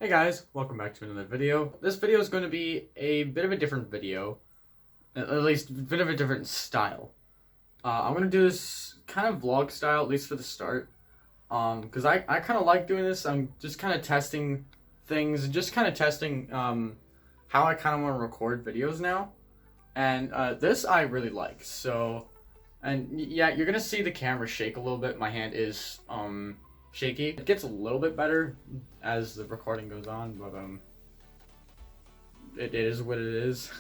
Hey guys, welcome back to another video. This video is going to be a bit of a different video, at least a bit of a different style. I'm going to do this kind of vlog style, at least for the start, because I kind of like doing this. I'm just kind of testing things, and just kind of testing how I kind of want to record videos now, and this I really like. So, and yeah, you're going to see the camera shake a little bit. My hand is shaky. It gets a little bit better as the recording goes on, but it is what it is.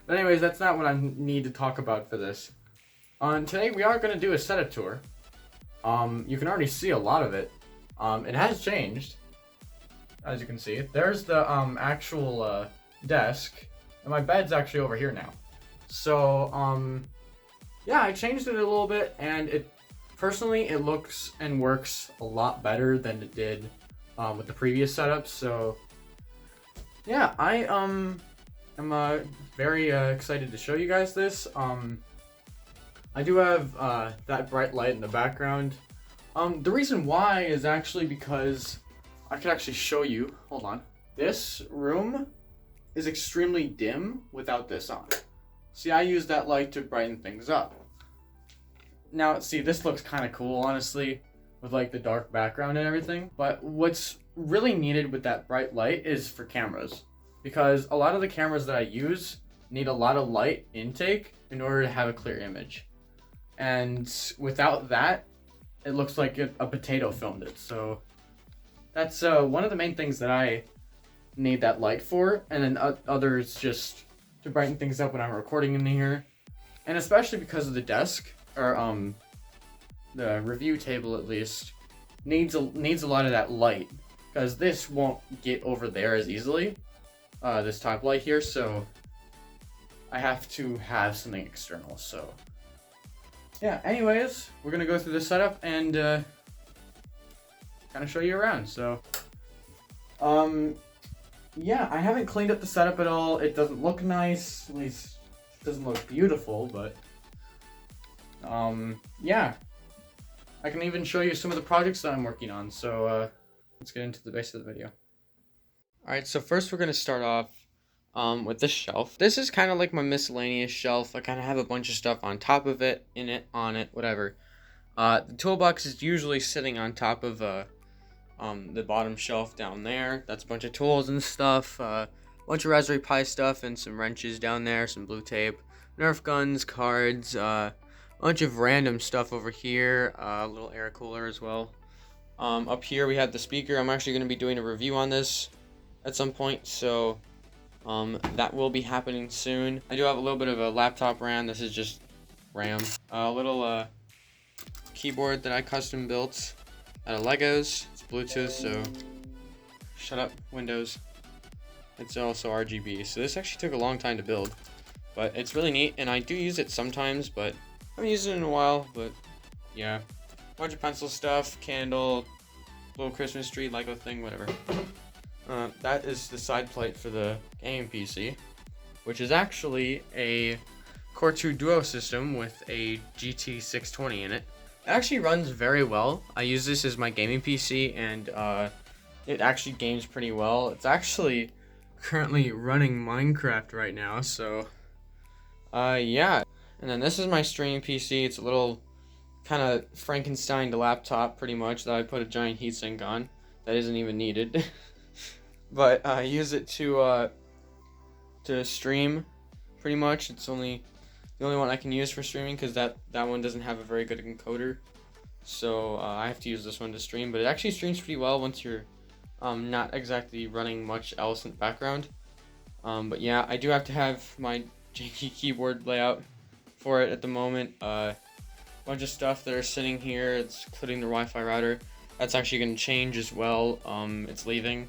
But anyways, that's not what I need to talk about for this. Today we are going to do a setup tour. You can already see a lot of it. It has changed, as you can see. There's the actual desk, and my bed's actually over here now. So yeah, I changed it a little bit, and personally, it looks and works a lot better than it did with the previous setup. So yeah, I am very excited to show you guys this. I do have that bright light in the background. The reason why is actually because I could actually show you. Hold on. This room is extremely dim without this on. See, I use that light to brighten things up. Now, see, this looks kind of cool, honestly, with like the dark background and everything. But what's really needed with that bright light is for cameras, because a lot of the cameras that I use need a lot of light intake in order to have a clear image. And without that, it looks like a potato filmed it. So that's one of the main things that I need that light for. And then others just to brighten things up when I'm recording in here. And especially because of the desk, or the review table at least, needs a lot of that light, because this won't get over there as easily, this top light here, so I have to have something external. So yeah, anyways, we're gonna go through the setup and kind of show you around. So yeah, I haven't cleaned up the setup at all. It doesn't look nice, at least it doesn't look beautiful, but yeah, I can even show you some of the projects that I'm working on. So let's get into the base of the video. Alright, so first we're going to start off with this shelf. This is kind of like my miscellaneous shelf. I kind of have a bunch of stuff on top of it, in it, on it, whatever. The toolbox is usually sitting on top of the bottom shelf down there. That's a bunch of tools and stuff, a bunch of Raspberry Pi stuff, and some wrenches down there, some blue tape, Nerf guns, cards, bunch of random stuff over here, a little air cooler as well. Up here we have the speaker. I'm actually going to be doing a review on this at some point, so that will be happening soon. I do have a little bit of a laptop RAM. This is just RAM. A little keyboard that I custom built out of Legos. It's Bluetooth, so shut up, Windows. It's also RGB, so this actually took a long time to build, but it's really neat, and I do use it sometimes, but I haven't used it in a while. But yeah, bunch of pencil stuff, candle, little Christmas tree, Lego thing, whatever. That is the side plate for the gaming PC, which is actually a Core 2 Duo system with a GT 620 in it. It actually runs very well. I use this as my gaming PC, and it actually games pretty well. It's actually currently running Minecraft right now, so yeah. And then this is my streaming PC. It's a little kind of Frankenstein laptop, pretty much, that I put a giant heatsink on that isn't even needed. But I use it to stream, pretty much. It's the only one I can use for streaming, because that one doesn't have a very good encoder. So I have to use this one to stream. But it actually streams pretty well once you're not exactly running much else in the background. But yeah, I do have to have my janky keyboard layout for it at the moment. Bunch of stuff that are sitting here. It's including the Wi-Fi router. That's actually going to change as well. It's leaving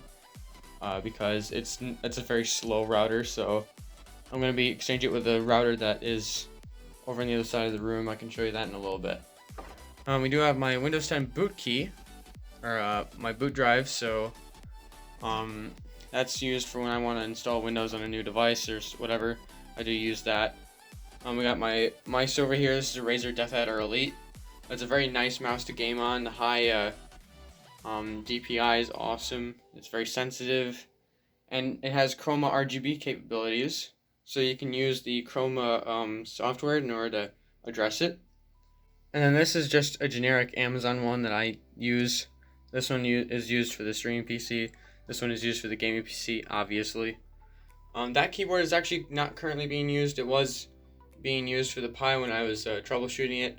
because it's a very slow router, so I'm going to be exchanging it with a router that is over on the other side of the room. I can show you that in a little bit. We do have my Windows 10 boot key, or my boot drive, so that's used for when I want to install Windows on a new device or whatever. I do use that. We got my mice over here. This is a Razer DeathAdder Elite. It's a very nice mouse to game on. High DPI is awesome. It's very sensitive, and it has Chroma RGB capabilities, so you can use the Chroma software in order to address it. And then this is just a generic Amazon one that I use. This one is used for the streaming PC. This one is used for the gaming PC, obviously. That keyboard is actually not currently being used. It was being used for the Pi when I was troubleshooting it.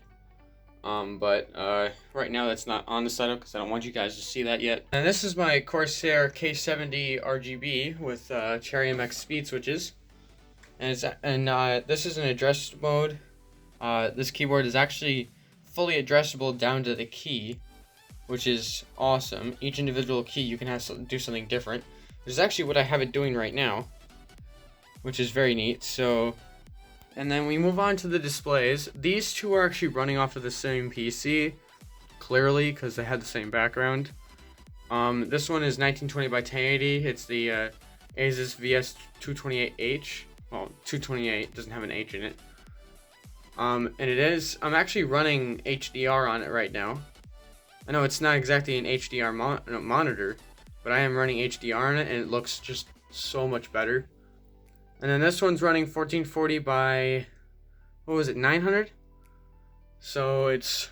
But right now that's not on the setup because I don't want you guys to see that yet. And this is my Corsair K70 Rgb with Cherry MX speed switches. And this is an address mode. This keyboard is actually fully addressable down to the key, which is awesome. Each individual key you can do something different. This is actually what I have it doing right now, which is very neat. So, and then we move on to the displays. These two are actually running off of the same PC, clearly, because they had the same background. This one is 1920 by 1080. It's the Asus VS228H. Well, 228 doesn't have an H in it. And I'm actually running HDR on it right now. I know it's not exactly an HDR monitor, but I am running HDR on it, and it looks just so much better. And then this one's running 1440 by, what was it, 900? So it's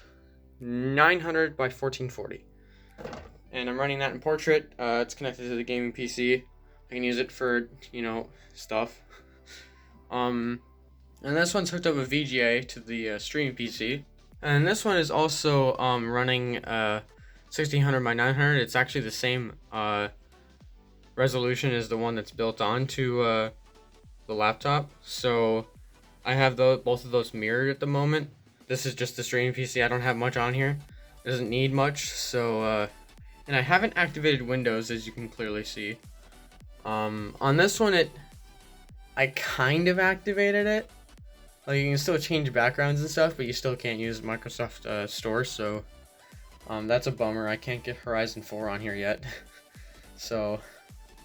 900 by 1440. And I'm running that in portrait. It's connected to the gaming PC. I can use it for, stuff. And this one's hooked up with VGA to the streaming PC. And this one is also running 1600 by 900. It's actually the same resolution as the one that's built onto the laptop. So I have both of those mirrored at the moment. This is just the streaming PC. I don't have much on here. It doesn't need much. So and I haven't activated Windows, as you can clearly see. On this one, I kind of activated it. Like, you can still change backgrounds and stuff, but you still can't use Microsoft Store, so that's a bummer. I can't get Horizon 4 on here yet. So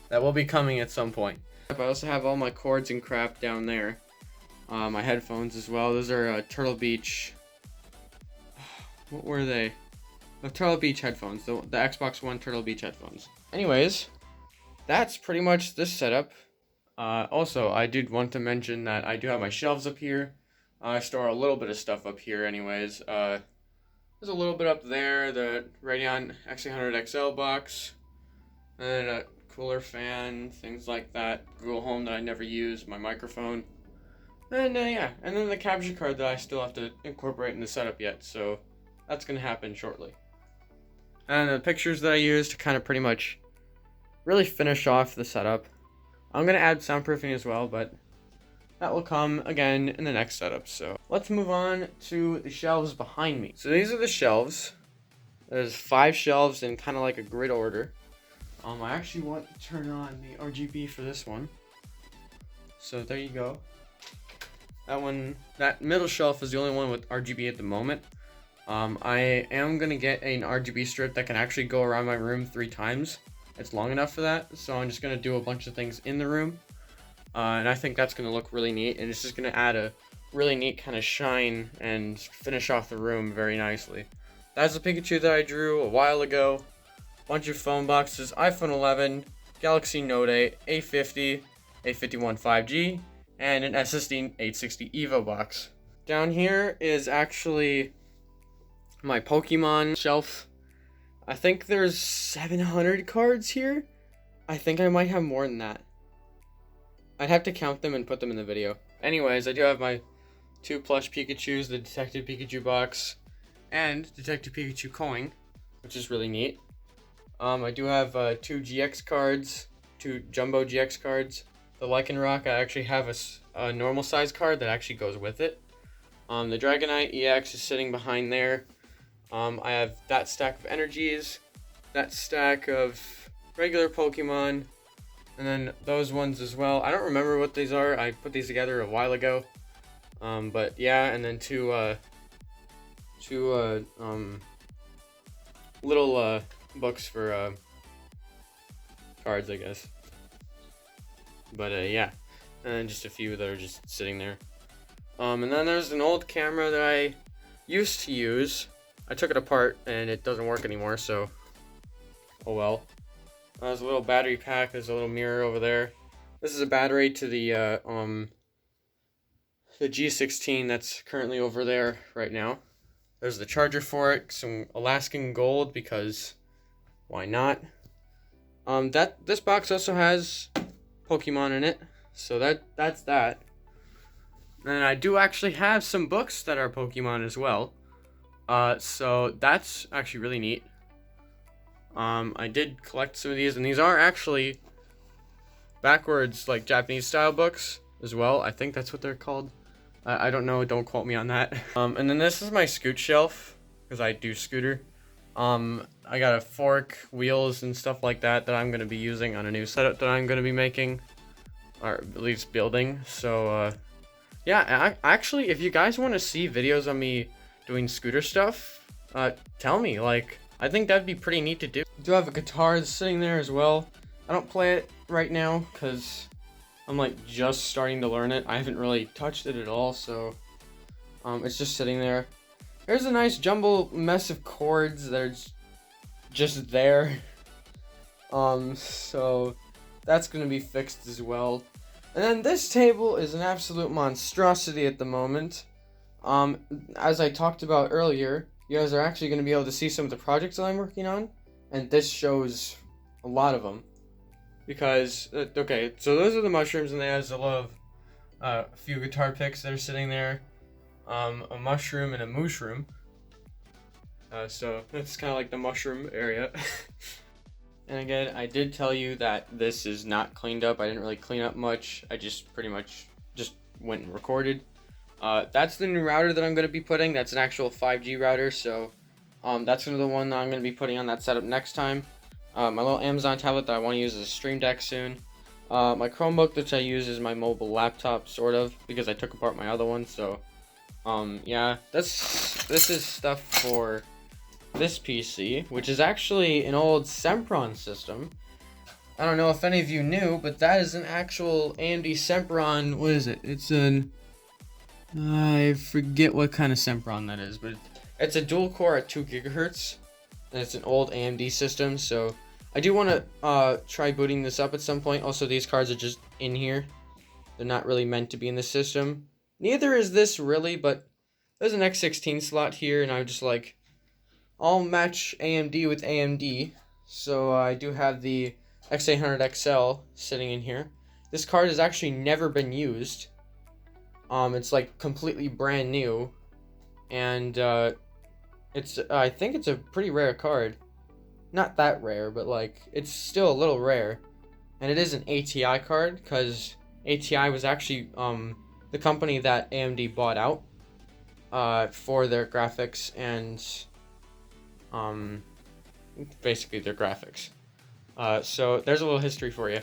that will be coming at some point. I also have all my cords and crap down there. My headphones as well. Those are Turtle Beach. What were they? The Turtle Beach headphones. The Xbox One Turtle Beach headphones. Anyways, that's pretty much this setup. Also, I did want to mention that I do have my shelves up here. I store a little bit of stuff up here anyways. There's a little bit up there, the Radeon X800 XL box, and a cooler fan, things like that. Google Home that I never use, my microphone. And yeah, and then the capture card that I still have to incorporate in the setup yet, so that's going to happen shortly. And the pictures that I used to kind of pretty much really finish off the setup. I'm going to add soundproofing as well, but that will come again in the next setup. So let's move on to the shelves behind me. So these are the shelves. There's 5 shelves in kind of like a grid order. I actually want to turn on the RGB for this one. So there you go. That middle shelf is the only one with RGB at the moment. I am going to get an RGB strip that can actually go around my room 3 times. It's long enough for that, so I'm just going to do a bunch of things in the room, and I think that's going to look really neat, and it's just going to add a really neat kind of shine and finish off the room very nicely. That's a Pikachu that I drew a while ago, bunch of phone boxes, iPhone 11, Galaxy Note 8, A50, A51 5G, and an SSD 860 EVO box. Down here is actually my Pokemon shelf. I think there's 700 cards here. I think I might have more than that. I'd have to count them and put them in the video. Anyways, I do have my 2 plush Pikachus, the Detective Pikachu box, and Detective Pikachu coin, which is really neat. I do have 2 GX cards, 2 Jumbo GX cards. The Lycanroc, I actually have a normal size card that actually goes with it. The Dragonite EX is sitting behind there. I have that stack of energies, that stack of regular Pokemon, and then those ones as well. I don't remember what these are. I put these together a while ago. But yeah, and then two little books for cards, I guess. But yeah, and then just a few that are just sitting there. And then there's an old camera that I used to use. I took it apart and it doesn't work anymore, so oh well. There's a little battery pack. There's a little mirror over there. This is a battery to the G16 that's currently over there right now. There's the charger for it. Some Alaskan gold because why not? This box also has Pokemon in it, so that's that. And I do actually have some books that are Pokemon as well. So that's actually really neat. I did collect some of these, and these are actually backwards, like Japanese style books as well. I think that's what they're called. I don't know, don't quote me on that. And then this is my scoot shelf, because I do scooter. I got a fork, wheels, and stuff like that I'm going to be using on a new setup that I'm going to be making, or at least building. So, yeah, actually, if you guys want to see videos of me doing scooter stuff, tell me, like, I think that'd be pretty neat to do. I do have a guitar that's sitting there as well. I don't play it right now because I'm like just starting to learn it. I haven't really touched it at all, so it's just sitting there. There's a nice jumble mess of chords that are just there. So that's gonna be fixed as well. And then this table is an absolute monstrosity at the moment. As I talked about earlier, you guys are actually going to be able to see some of the projects that I'm working on, and this shows a lot of them. Because, okay, so those are the mushrooms, and there's a lot of, a few guitar picks that are sitting there, a mushroom and a mooshroom. So that's kind of like the mushroom area. And again, I did tell you that this is not cleaned up. I didn't really clean up much. I just pretty much just went and recorded. That's the new router that I'm going to be putting. That's an actual 5G router, so that's the one that I'm going to be putting on that setup next time. My little Amazon tablet that I want to use as a Stream Deck soon. My Chromebook that I use is my mobile laptop, sort of, because I took apart my other one, so yeah, this is stuff for this PC, which is actually an old Sempron system. I don't know if any of you knew, but that is an actual AMD Sempron. What is it? It's an... I forget what kind of Sempron that is, but it's a dual core at 2 gigahertz, and it's an old AMD system, so I do want to try booting this up at some point. Also, these cards are just in here. They're not really meant to be in the system. Neither is this really, but there's an X16 slot here, and I'm just like, I'll match AMD with AMD. So I do have the X800 XL sitting in here. This card has actually never been used. It's like completely brand new, and it's I think it's a pretty rare card. Not that rare, but like it's still a little rare. And it is an ATI card because ATI was actually the company that AMD bought out for their graphics and basically their graphics. So there's a little history for you.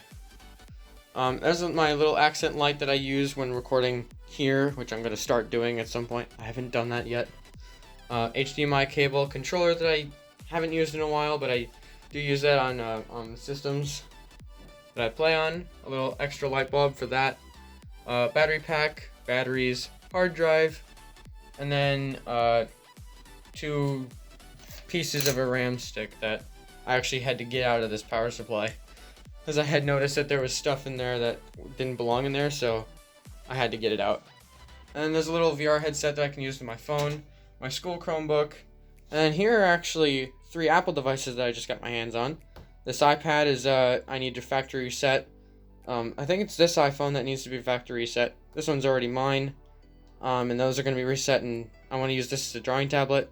There's my little accent light that I use when recording here, which I'm going to start doing at some point. I haven't done that yet. HDMI cable controller that I haven't used in a while, but I do use that on systems that I play on. A little extra light bulb for that. Battery pack, batteries, hard drive, and then 2 pieces of a RAM stick that I actually had to get out of this power supply, because I had noticed that there was stuff in there that didn't belong in there, so I had to get it out. And then there's a little VR headset that I can use with my phone, my school Chromebook, and here are actually 3 Apple devices that I just got my hands on. This iPad is, I need to factory reset. I think it's this iPhone that needs to be factory reset. This one's already mine, and those are going to be reset, and I want to use this as a drawing tablet,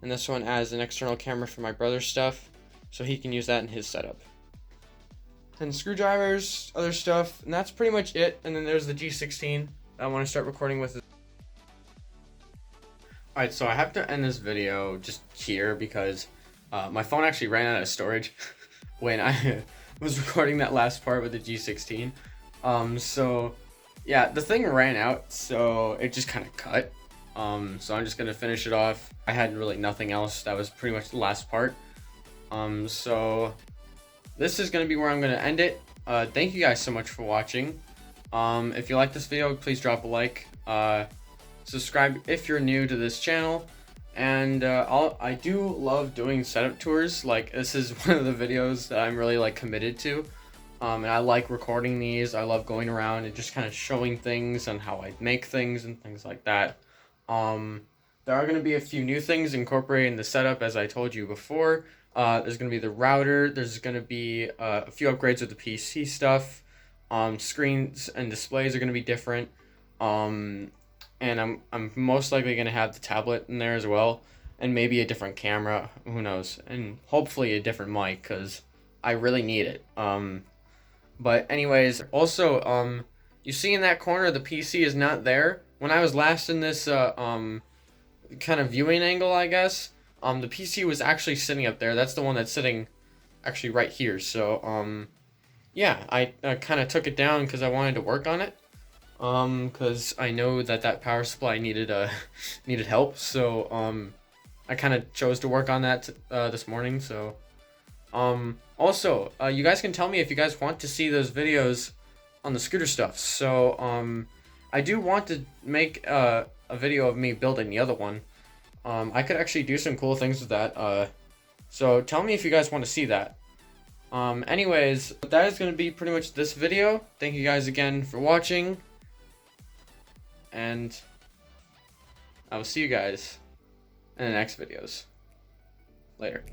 and this one as an external camera for my brother's stuff, so he can use that in his setup. And screwdrivers, other stuff, and that's pretty much it. And then there's the G16 that I want to start recording with. Alright, so I have to end this video just here because my phone actually ran out of storage when I was recording that last part with the G16. So yeah, the thing ran out, so it just kind of cut. So I'm just gonna finish it off. I had really nothing else. That was pretty much the last part. So this is going to be where I'm going to end it. Thank you guys so much for watching. If you like this video, please drop a like. Subscribe if you're new to this channel. And I do love doing setup tours. Like, this is one of the videos that I'm really like committed to. And I like recording these. I love going around and just kind of showing things and how I make things and things like that. There are going to be a few new things incorporating the setup, as I told you before. There's going to be the router. There's going to be a few upgrades with the PC stuff. Screens and displays are going to be different. And I'm most likely going to have the tablet in there as well, and maybe a different camera, who knows, and hopefully a different mic, because I really need it. But anyways, also, you see in that corner the PC is not there. When I was last in this kind of viewing angle, I guess, the PC was actually sitting up there. That's the one that's sitting actually right here. So yeah, I kind of took it down because I wanted to work on it. Because I know that power supply needed needed help, so I kind of chose to work on that this morning. So also, you guys can tell me if you guys want to see those videos on the scooter stuff. So I do want to make a video of me building the other one. I could actually do some cool things with that. So tell me if you guys want to see that. Anyways, that is going to be pretty much this video. Thank you guys again for watching. And I will see you guys in the next videos. Later.